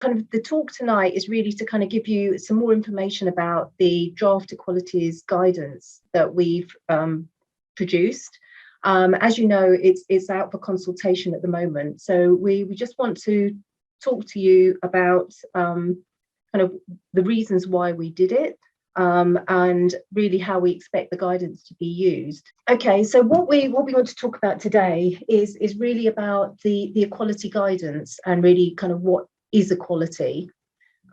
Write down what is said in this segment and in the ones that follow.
kind of the talk tonight is really to kind of give you some more information about the draft equalities guidance that we've produced. As you know, it's out for consultation at the moment. So we just want to talk to you about kind of the reasons why we did it, and really how we expect the guidance to be used. Okay, so what we want to talk about today is really about the equality guidance and really kind of what is equality.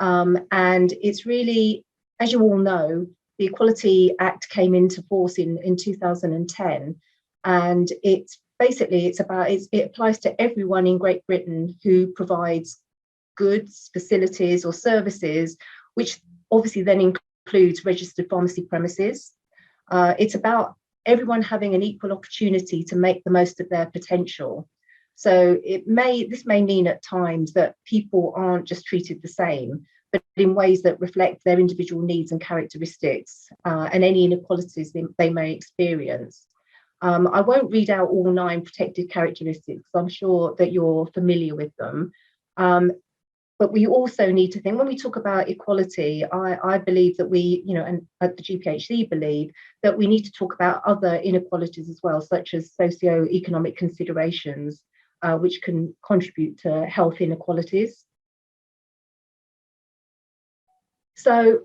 And it's really, as you all know, the Equality Act came into force in 2010, and it applies to everyone in Great Britain who provides goods, facilities or services, which obviously then includes registered pharmacy premises. It's about everyone having an equal opportunity to make the most of their potential. So this may mean at times that people aren't just treated the same, but in ways that reflect their individual needs and characteristics, and any inequalities they may experience. I won't read out all 9 protected characteristics. I'm sure that you're familiar with them. But we also need to think, when we talk about equality, I believe that we, and at the GPhC believe that we need to talk about other inequalities as well, such as socio-economic considerations, which can contribute to health inequalities. So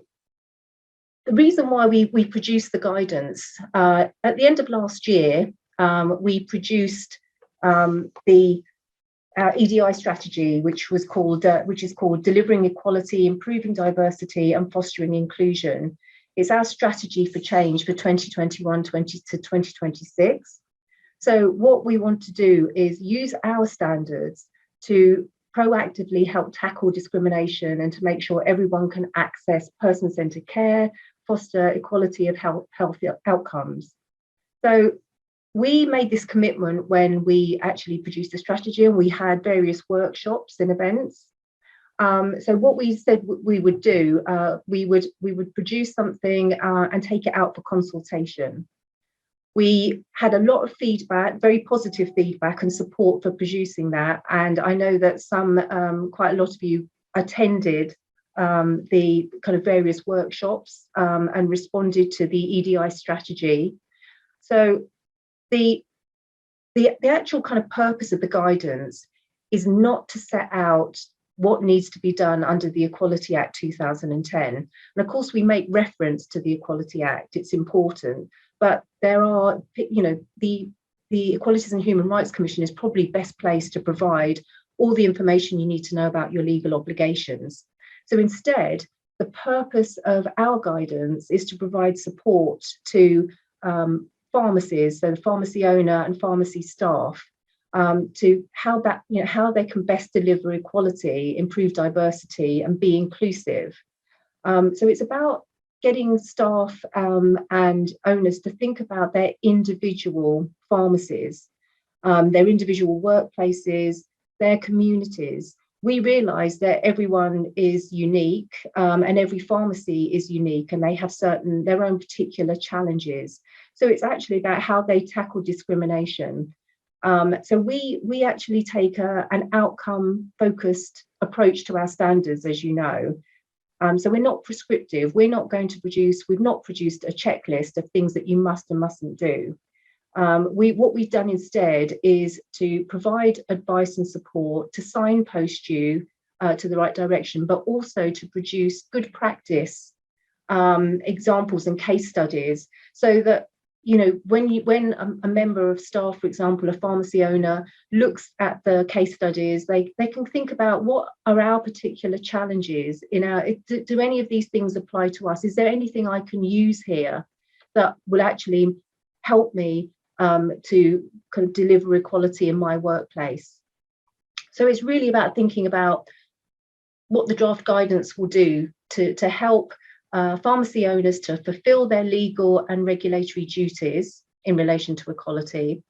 the reason why we produced the guidance, at the end of last year, we produced our EDI strategy, which is called Delivering Equality, Improving Diversity and Fostering Inclusion. It's our strategy for change for 2021 to 2026. So what we want to do is use our standards to proactively help tackle discrimination and to make sure everyone can access person-centered care, foster equality of health outcomes. So we made this commitment when we actually produced the strategy, and we had various workshops and events. So what we said we would do, we would produce something and take it out for consultation. We had a lot of feedback, very positive feedback and support for producing that. And I know that quite a lot of you attended the kind of various workshops and responded to the EDI strategy. So the actual kind of purpose of the guidance is not to set out what needs to be done under the Equality Act 2010. And of course, we make reference to the Equality Act, it's important, but there are, the Equalities and Human Rights Commission is probably best placed to provide all the information you need to know about your legal obligations. So instead, the purpose of our guidance is to provide support to pharmacies, so the pharmacy owner and pharmacy staff, to how they can best deliver equality, improve diversity, and be inclusive. So it's about getting staff and owners to think about their individual pharmacies, their individual workplaces, their communities. We realise that everyone is unique, and every pharmacy is unique, and they have their own particular challenges. So it's actually about how they tackle discrimination. So we actually take an outcome-focused approach to our standards, as you know. So we're not prescriptive. We've not produced a checklist of things that you must and mustn't do. What we've done instead is to provide advice and support, to signpost you to the right direction, but also to produce good practice examples and case studies, so that when a member of staff, for example, a pharmacy owner, looks at the case studies, they can think about what are our particular challenges do any of these things apply to us? Is there anything I can use here that will actually help me to kind of deliver equality in my workplace? So it's really about thinking about what the draft guidance will do to help pharmacy owners to fulfil their legal and regulatory duties in relation to equality,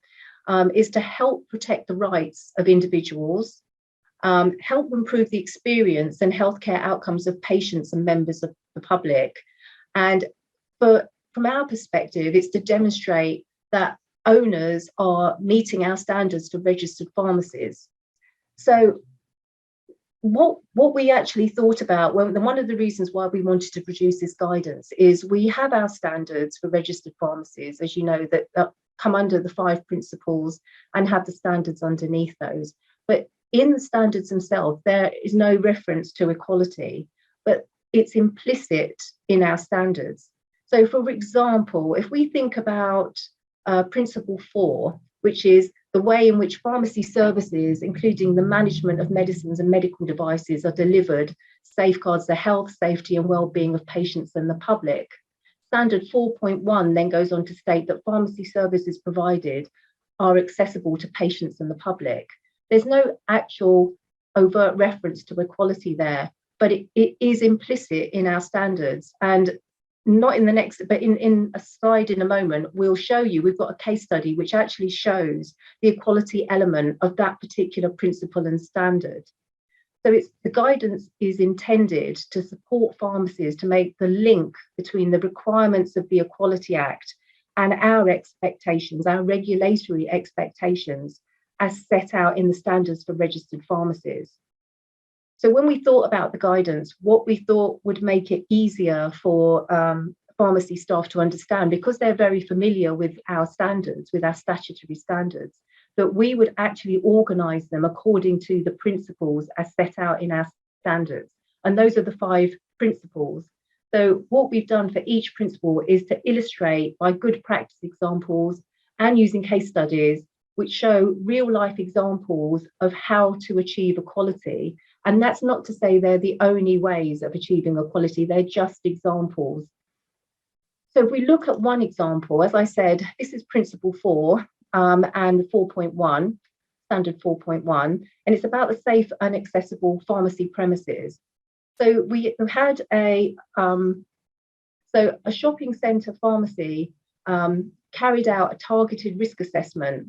is to help protect the rights of individuals, help improve the experience and healthcare outcomes of patients and members of the public. And from our perspective, it's to demonstrate that owners are meeting our standards for registered pharmacies. So what we actually thought about, one of the reasons why we wanted to produce this guidance is we have our standards for registered pharmacies, as you know, that come under the 5 principles and have the standards underneath those. But in the standards themselves, there is no reference to equality, but it's implicit in our standards. So, for example, if we think about principle 4, which is the way in which pharmacy services, including the management of medicines and medical devices, are delivered, safeguards the health, safety, and well-being of patients and the public. Standard 4.1 then goes on to state that pharmacy services provided are accessible to patients and the public. There's no actual overt reference to equality there, but it is implicit in our standards. And not in the next, but in a slide in a moment, we'll show you, we've got a case study which actually shows the equality element of that particular principle and standard. So the guidance is intended to support pharmacies to make the link between the requirements of the Equality Act and our expectations, our regulatory expectations, as set out in the standards for registered pharmacies. So when we thought about the guidance, what we thought would make it easier for pharmacy staff to understand, because they're very familiar with our standards, with our statutory standards, that we would actually organise them according to the principles as set out in our standards. And those are the 5 principles. So what we've done for each principle is to illustrate by good practice examples and using case studies which show real life examples of how to achieve equality. And that's not to say they're the only ways of achieving equality, they're just examples. So if we look at one example, as I said, this is principle 4 and 4.1, standard 4.1, and it's about the safe and accessible pharmacy premises. So we had a shopping centre pharmacy carried out a targeted risk assessment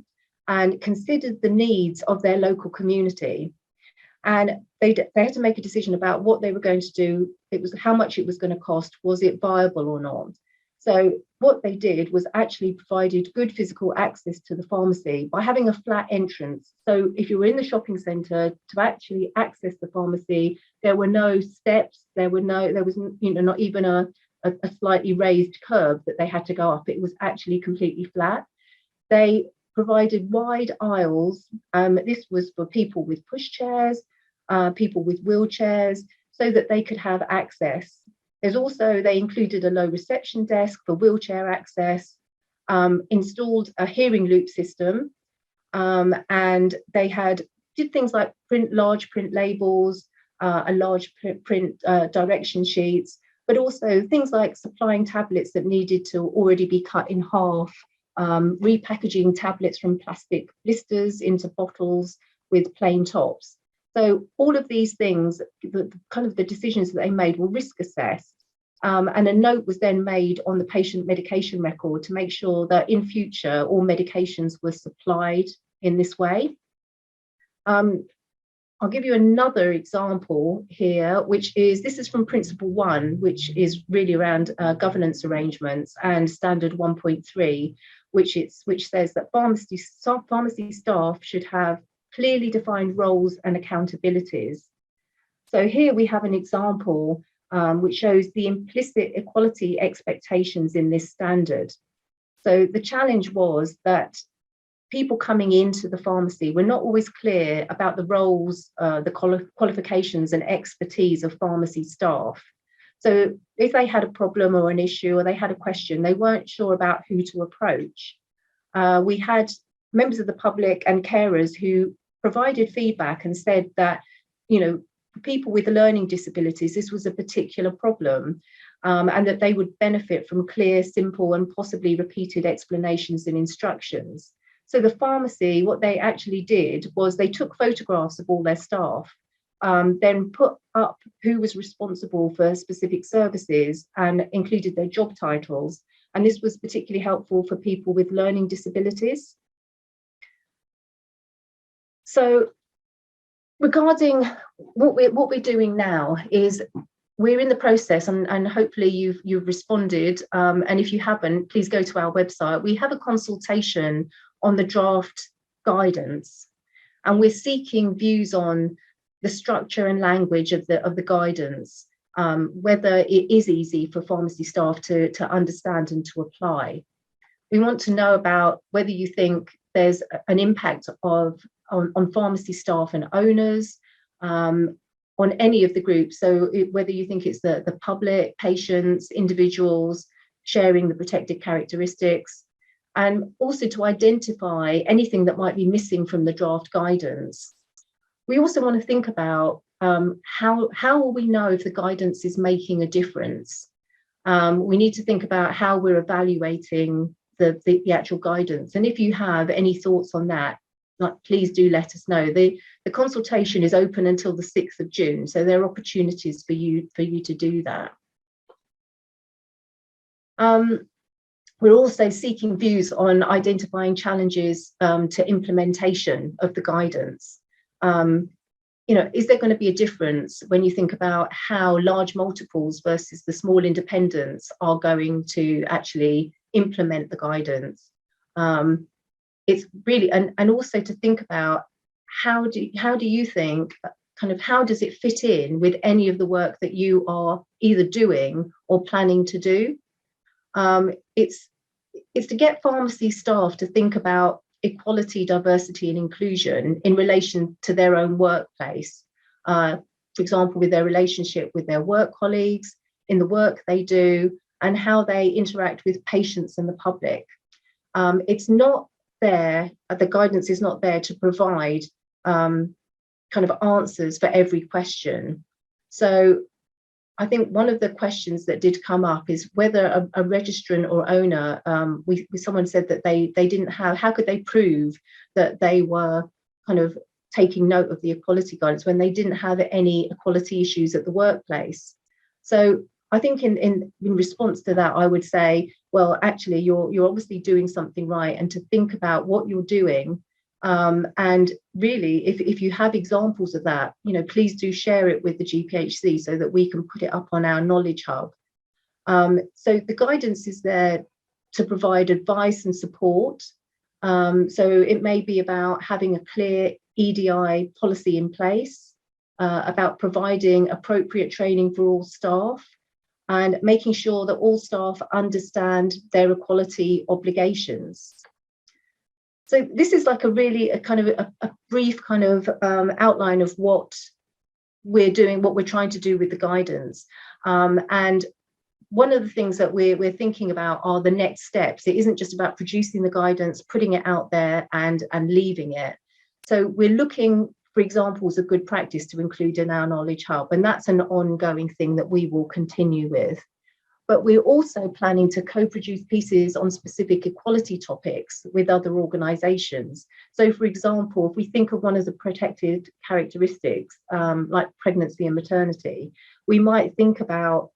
and considered the needs of their local community. And they had to make a decision about what they were going to do. It was how much it was going to cost. Was it viable or not? So what they did was actually provided good physical access to the pharmacy by having a flat entrance. So if you were in the shopping centre, to actually access the pharmacy, there were no steps. There was not even a slightly raised curb that they had to go up. It was actually completely flat. They provided wide aisles. This was for people with pushchairs, people with wheelchairs, so that they could have access. They included a low reception desk for wheelchair access, installed a hearing loop system, and they did things like large print labels, a large print direction sheets, but also things like supplying tablets that needed to already be cut in half, repackaging tablets from plastic blisters into bottles with plain tops. So all of these things, the decisions that they made were risk assessed, and a note was then made on the patient medication record to make sure that in future all medications were supplied in this way. I'll give you another example here, this is from Principle 1, which is really around governance arrangements, and Standard 1.3, which says that pharmacy staff should have clearly defined roles and accountabilities. So here we have an example which shows the implicit equality expectations in this standard. So the challenge was that people coming into the pharmacy were not always clear about the roles, the qualifications and expertise of pharmacy staff. So if they had a problem or an issue or they had a question, they weren't sure about who to approach. We had members of the public and carers who provided feedback and said that, for people with learning disabilities, this was a particular problem, and that they would benefit from clear, simple, and possibly repeated explanations and instructions. So the pharmacy, what they actually did was they took photographs of all their staff, then put up who was responsible for specific services and included their job titles. And this was particularly helpful for people with learning disabilities. So regarding what we're doing now is we're in the process, and hopefully you've responded. And if you haven't, please go to our website. We have a consultation on the draft guidance, and we're seeking views on the structure and language of the guidance, whether it is easy for pharmacy staff to understand and to apply. We want to know about whether you think there's an impact on pharmacy staff and owners, on any of the groups. So whether you think it's the public, patients, individuals sharing the protected characteristics, and also to identify anything that might be missing from the draft guidance. We also want to think about how will we know if the guidance is making a difference? We need to think about how we're evaluating the actual guidance. And if you have any thoughts on that, please do let us know. The consultation is open until the 6th of June, so there are opportunities for you to do that. We're also seeking views on identifying challenges to implementation of the guidance. Is there going to be a difference when you think about how large multiples versus the small independents are going to actually implement the guidance? It's really, and also to think about how do you think, how does it fit in with any of the work that you are either doing or planning to do? It's to get pharmacy staff to think about equality, diversity and inclusion in relation to their own workplace. For example, with their relationship with their work colleagues, in the work they do, and how they interact with patients and the public. It's not there, the guidance is not there to provide answers for every question. So I think one of the questions that did come up is whether a registrant or owner, someone said that they didn't have, how could they prove that they were taking note of the equality guidance when they didn't have any equality issues at the workplace? So I think in response to that, I would say, well, actually, you're obviously doing something right, and to think about what you're doing. And really, if you have examples of that, please do share it with the GPhC so that we can put it up on our knowledge hub. So the guidance is there to provide advice and support. So it may be about having a clear EDI policy in place, about providing appropriate training for all staff, and making sure that all staff understand their equality obligations. So this is like a brief outline of what we're doing, what we're trying to do with the guidance. And one of the things that we're thinking about are the next steps. It isn't just about producing the guidance, putting it out there and leaving it. So we're looking for examples of good practice to include in our knowledge hub, and that's an ongoing thing that we will continue with. But we're also planning to co-produce pieces on specific equality topics with other organisations. So, for example, if we think of one of the protected characteristics, like pregnancy and maternity, we might think about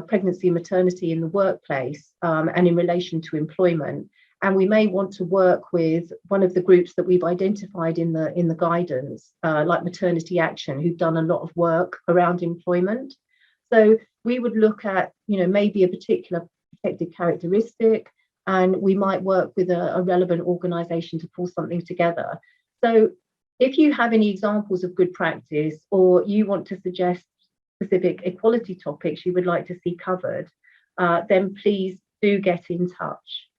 pregnancy and maternity in the workplace and in relation to employment. And we may want to work with one of the groups that we've identified in the guidance, like Maternity Action, who've done a lot of work around employment. So we would look at, maybe a particular protected characteristic, and we might work with a relevant organisation to pull something together. So if you have any examples of good practice, or you want to suggest specific equality topics you would like to see covered, then please do get in touch.